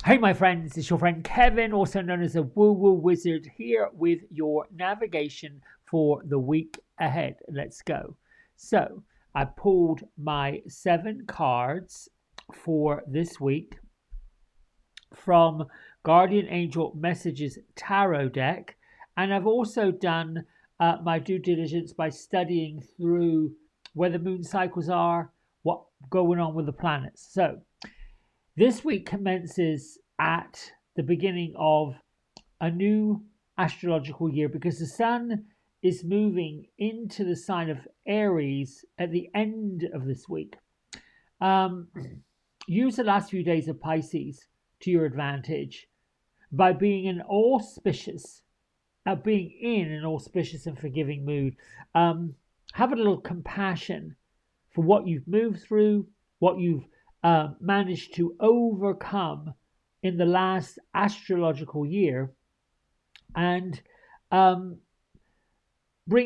Hey my friends, it's your friend Kevin, also known as a Woo Woo Wizard, here with your navigation for the week ahead. Let's go. So, I pulled my 7 cards for this week from Guardian Angel Messages Tarot deck, and I've also done my due diligence by studying through where the moon cycles are, what's going on with the planets. So, this week commences at the beginning of a new astrological year because the sun is moving into the sign of Aries at the end of this week. Use the last few days of Pisces to your advantage by being in an auspicious and forgiving mood. Have a little compassion for what you've moved through, what you've managed to overcome in the last astrological year, and bring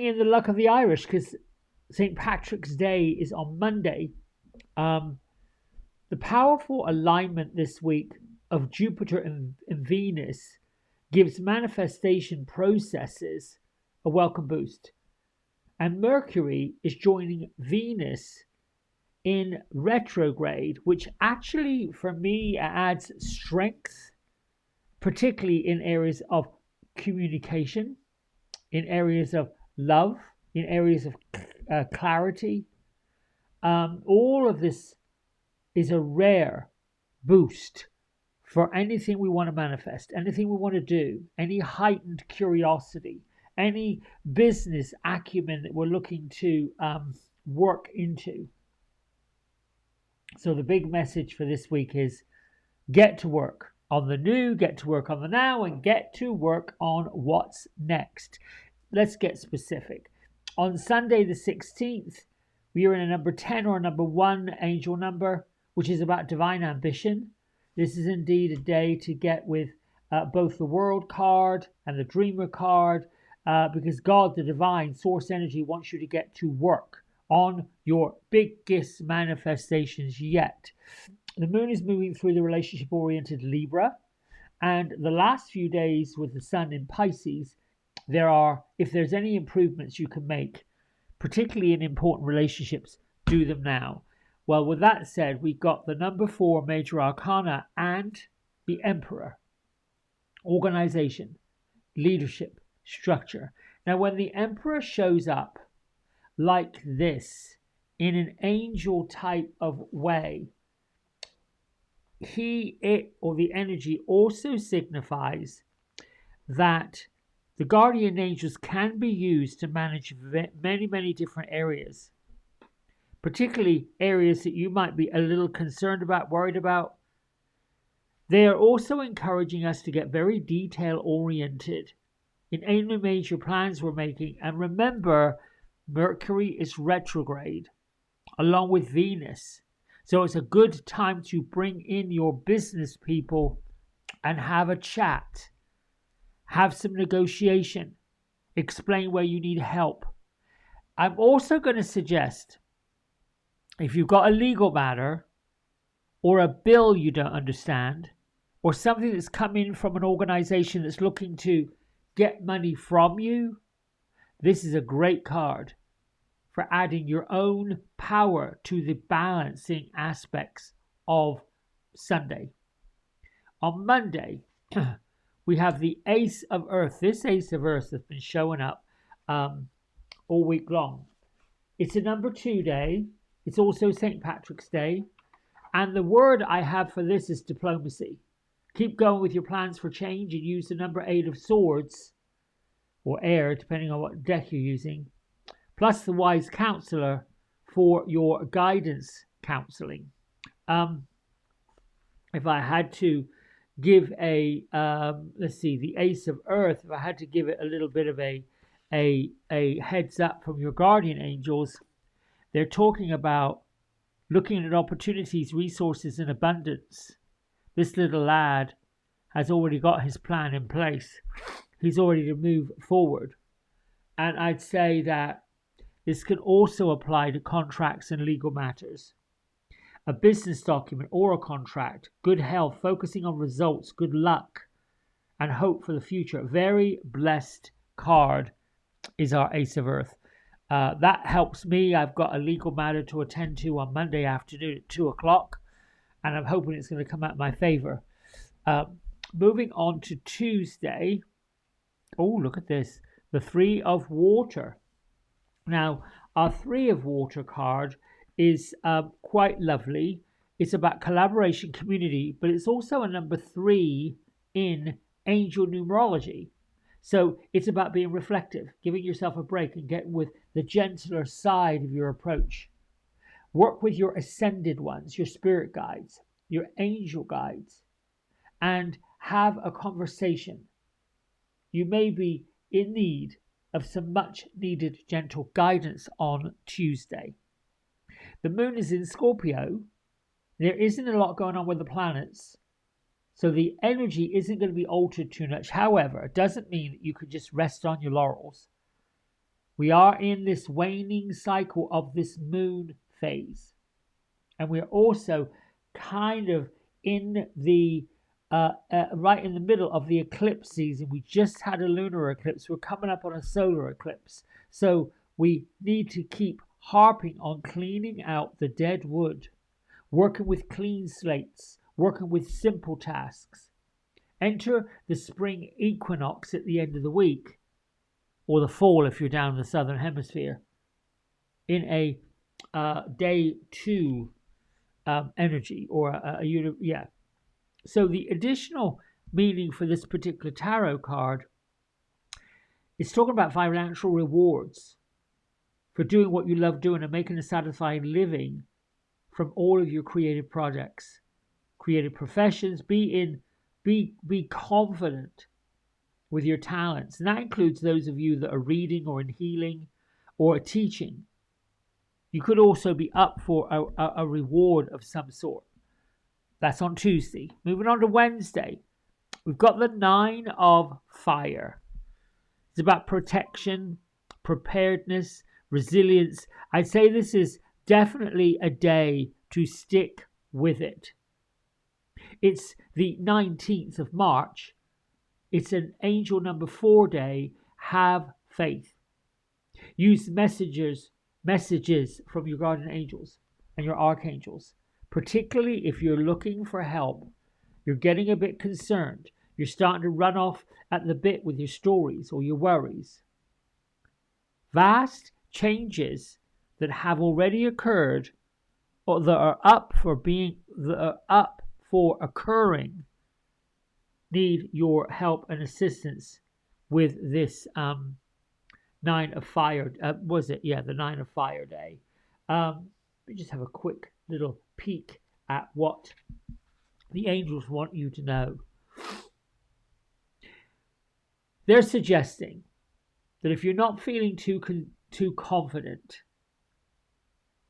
in the luck of the Irish because St. Patrick's Day is on Monday. The powerful alignment this week of Jupiter and Venus gives manifestation processes a welcome boost. And Mercury is joining Venus in retrograde, which actually for me adds strength, particularly in areas of communication, in areas of love, in areas of clarity. All of this is a rare boost for anything we want to manifest, anything we want to do, any heightened curiosity, any business acumen that we're looking to work into. So the big message for this week is get to work on the new, get to work on the now, and get to work on what's next. Let's get specific. On Sunday the 16th, we are in a number 10 or a number 1 angel number, which is about divine ambition. This is indeed a day to get with both the World card and the Dreamer card, because God, the divine source energy, wants you to get to work on your biggest manifestations yet. The moon is moving through the relationship-oriented Libra, and the last few days with the sun in Pisces, if there's any improvements you can make, particularly in important relationships, do them now. Well, with that said, we've got the number 4 major arcana and the Emperor. Organization, leadership, structure. Now, when the Emperor shows up like this in an angel type of way, the energy also signifies that the guardian angels can be used to manage many different areas, particularly areas that you might be a little concerned about, worried about. They are also encouraging us to get very detail oriented in any major plans we're making. And remember, Mercury is retrograde along with Venus. So it's a good time to bring in your business people and have a chat. Have some negotiation. Explain where you need help. I'm also going to suggest, if you've got a legal matter or a bill you don't understand, or something that's come in from an organization that's looking to get money from you, this is a great card for adding your own power to the balancing aspects of Sunday. On Monday, we have the Ace of Earth. This Ace of Earth has been showing up all week long. It's a number 2 day. It's also St. Patrick's Day. And the word I have for this is diplomacy. Keep going with your plans for change and use the number 8 of Swords, or air, depending on what deck you're using, plus the Wise Counselor for your guidance counseling. If I had to give the Ace of Earth, if I had to give it a little bit of a heads up from your guardian angels, they're talking about looking at opportunities, resources, and abundance. This little lad has already got his plan in place. He's already to move forward. And I'd say that this can also apply to contracts and legal matters. a business document or a contract, good health, focusing on results, good luck, and hope for the future. Very blessed card is our Ace of Earth. That helps me. I've got a legal matter to attend to on Monday afternoon at 2 o'clock, and I'm hoping it's going to come out in my favor. Moving on to Tuesday. Oh, look at this. The Three of Water. Now, our Three of Water card is quite lovely. It's about collaboration, community, but it's also a number 3 in angel numerology. So it's about being reflective, giving yourself a break and getting with the gentler side of your approach. Work with your ascended ones, your spirit guides, your angel guides, and have a conversation. You may be in need of some much needed gentle guidance on Tuesday. The moon is in Scorpio. There isn't a lot going on with the planets, so the energy isn't going to be altered too much. However, it doesn't mean that you could just rest on your laurels. We are in this waning cycle of this moon phase, and we're also kind of in the right in the middle of the eclipse season. We just had a lunar eclipse. We're coming up on a solar eclipse, so we need to keep harping on cleaning out the dead wood, working with clean slates, working with simple tasks. Enter the spring equinox at the end of the week, or the fall if you're down in the southern hemisphere, in a day 2 energy, or yeah. So the additional meaning for this particular tarot card is talking about financial rewards for doing what you love doing and making a satisfying living from all of your creative projects, creative professions. Be confident with your talents, and that includes those of you that are reading or in healing or teaching. You could also be up for a reward of some sort. That's on Tuesday. Moving on to Wednesday, we've got the 9 of Fire. It's about protection, preparedness, resilience. I'd say this is definitely a day to stick with it. It's the 19th of March. It's an angel number 4 day. Have faith. Use messages from your guardian angels and your archangels, particularly if you're looking for help. You're getting a bit concerned. You're starting to run off at the bit with your stories or your worries. Vast changes that have already occurred or that are up for occurring need your help and assistance with this 9 of Fire. Was it? Yeah, the 9 of Fire day. Let me just have a quick little peek at what the angels want you to know. They're suggesting that if you're not feeling too confident,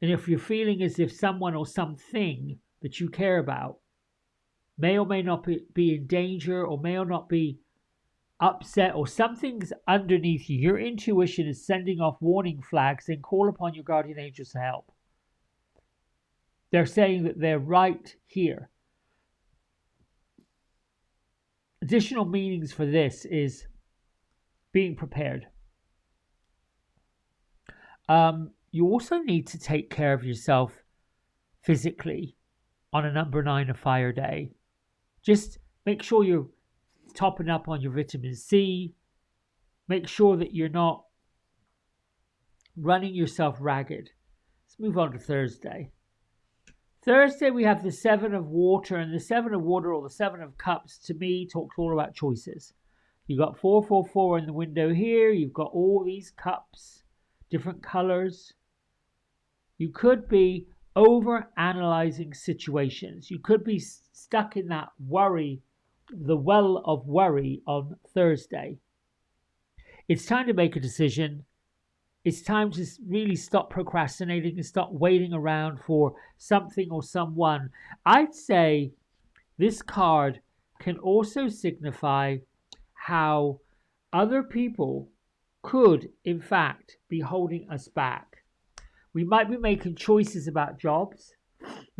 and if you're feeling as if someone or something that you care about may or may not be in danger, or may or not be upset, or something's underneath you, your intuition is sending off warning flags, then call upon your guardian angels to help. They're saying that they're right here. Additional meanings for this is being prepared. You also need to take care of yourself physically on a number 9 of Fire day. Just make sure you're topping up on your vitamin C. Make sure that you're not running yourself ragged. Let's move on to Thursday. Thursday, we have the 7 of Water, and the 7 of Water, or the 7 of Cups, to me talks all about choices. You've got 444 in the window here. You've got all these cups, different colors. You could be over analyzing situations. You could be stuck in that worry, the well of worry on Thursday. It's time to make a decision. It's time to really stop procrastinating and stop waiting around for something or someone. I'd say this card can also signify how other people could, in fact, be holding us back. We might be making choices about jobs.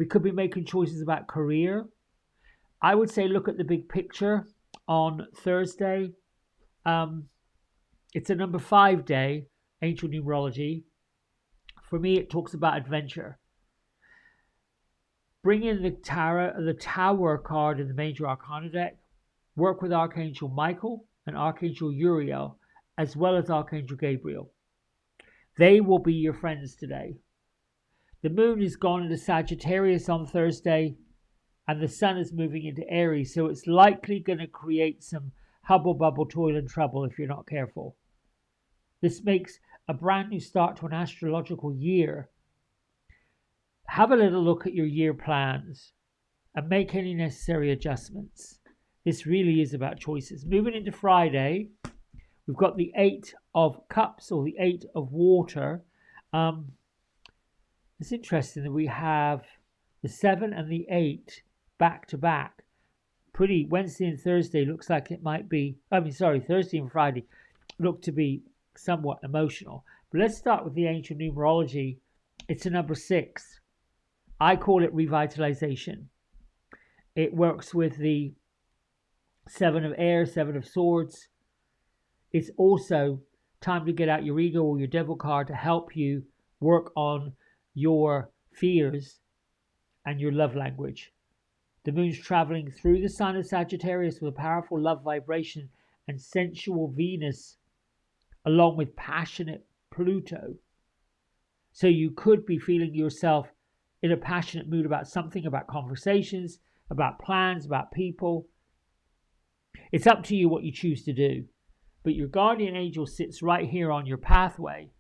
We could be making choices about career. I would say look at the big picture on Thursday. Um, it's a number 5 day, ancient numerology. For me, it talks about adventure. Bring in the Tower card in the Major Arcana deck. Work with Archangel Michael and Archangel Uriel, as well as Archangel Gabriel. They will be your friends today. The moon is gone into Sagittarius on Thursday, and the sun is moving into Aries, so it's likely going to create some hubble bubble, toil and trouble if you're not careful. This makes a brand new start to an astrological year. Have a little look at your year plans and make any necessary adjustments. This really is about choices. Moving into Friday, we've got the 8 of Cups, or the 8 of Water. It's interesting that we have the 7 and the 8 back to back. Pretty Wednesday and Thursday looks like it might be, Thursday and Friday look to be somewhat emotional. But let's start with the ancient numerology. It's a number 6. I call it revitalization. It works with the 7 of Air, 7 of Swords. It's also time to get out your ego or your devil card to help you work on your fears and your love language. The moon's traveling through the sign of Sagittarius with a powerful love vibration and sensual Venus, along with passionate Pluto. So you could be feeling yourself in a passionate mood about something, about conversations, about plans, about people. It's up to you what you choose to do. But your guardian angel sits right here on your pathway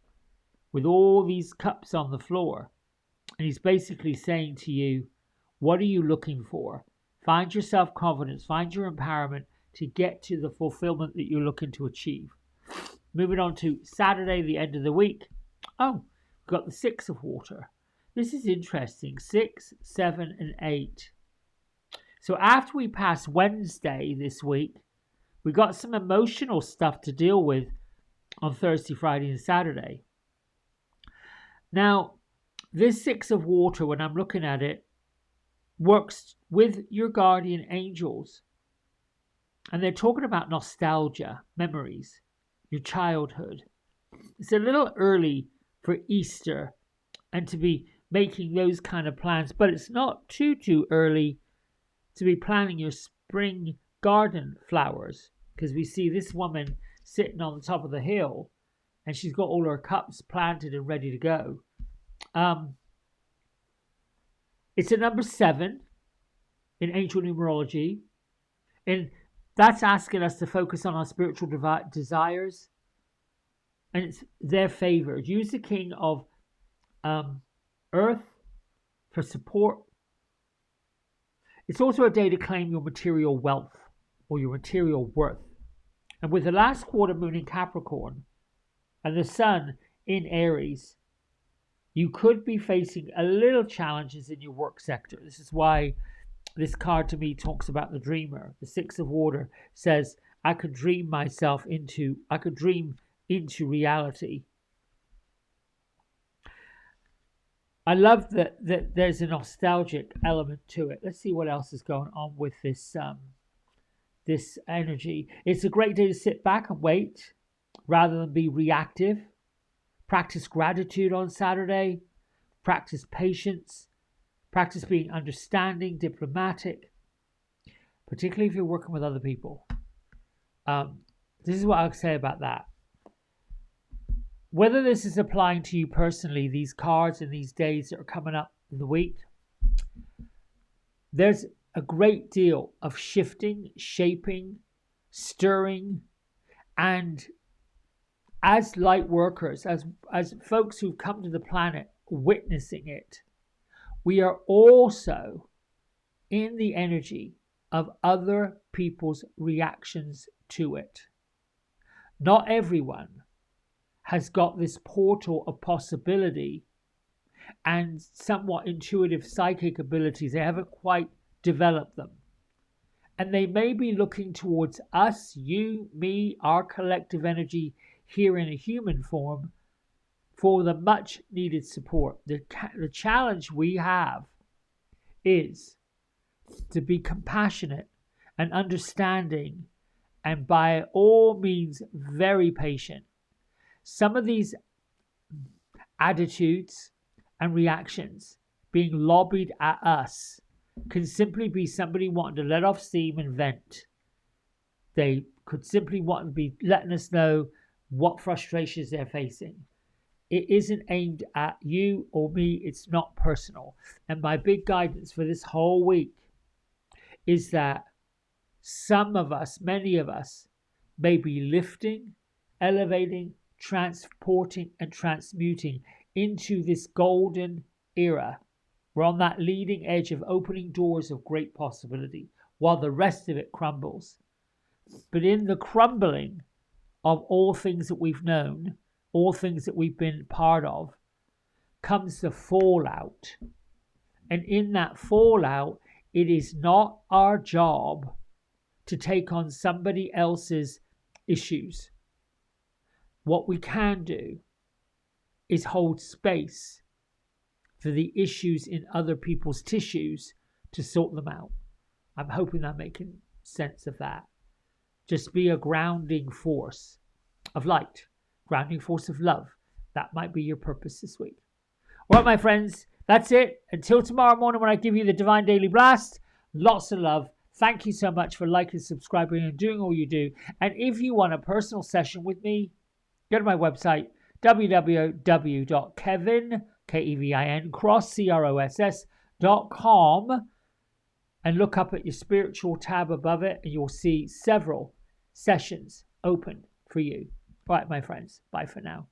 with all these cups on the floor. And he's basically saying to you, what are you looking for? Find your self-confidence, find your empowerment to get to the fulfillment that you're looking to achieve. Moving on to Saturday, the end of the week. Oh, we've got the 6 of Water. This is interesting. 6, 7, and 8. So after we pass Wednesday this week, we got some emotional stuff to deal with on Thursday, Friday, and Saturday. Now, this 6 of Water, when I'm looking at it, works with your guardian angels. And they're talking about nostalgia, memories, your childhood. It's a little early for Easter and to be making those kind of plans, but it's not too early to be planning your spring garden flowers, because we see this woman sitting on the top of the hill and she's got all her cups planted and ready to go. It's a number 7 in ancient numerology, and that's asking us to focus on our spiritual desires, and it's their favored. Use the King of Earth for support. It's also a day to claim your material wealth or your material worth. And with the last quarter moon in Capricorn and the sun in Aries, you could be facing a little challenges in your work sector. This is why this card to me talks about the dreamer. The 6 of Water says, I could dream into reality. I love that there's a nostalgic element to it. Let's see what else is going on with this this energy. It's a great day to sit back and wait rather than be reactive. Practice gratitude on Saturday. Practice patience. Practice being understanding, diplomatic, particularly if you're working with other people. This is what I'll say about that. Whether this is applying to you personally, these cards and these days that are coming up in the week, there's a great deal of shifting, shaping, stirring, and as light workers, as folks who've come to the planet witnessing it, we are also in the energy of other people's reactions to it. Not everyone has got this portal of possibility and somewhat intuitive psychic abilities. They haven't quite developed them. And they may be looking towards us, you, me, our collective energy here in a human form for the much needed support. The challenge we have is to be compassionate and understanding, and by all means very patient. Some of these attitudes and reactions being lobbied at us can simply be somebody wanting to let off steam and vent. They could simply want to be letting us know what frustrations they're facing. It isn't aimed at you or me, it's not personal. And my big guidance for this whole week is that some of us, many of us, may be lifting, elevating, transporting, and transmuting into this golden era. We're on that leading edge of opening doors of great possibility while the rest of it crumbles. But in the crumbling of all things that we've known, all things that we've been part of, comes the fallout. And in that fallout, it is not our job to take on somebody else's issues. What we can do is hold space for the issues in other people's tissues to sort them out. I'm hoping I'm making sense of that. Just be a grounding force of light, grounding force of love. That might be your purpose this week. All right, my friends, that's it. Until tomorrow morning when I give you the Divine Daily Blast, lots of love. Thank you so much for liking, subscribing, and doing all you do. And if you want a personal session with me, go to my website, www.kevincross.com, and look up at your spiritual tab above it, and you'll see several sessions open for you. All right, my friends, bye for now.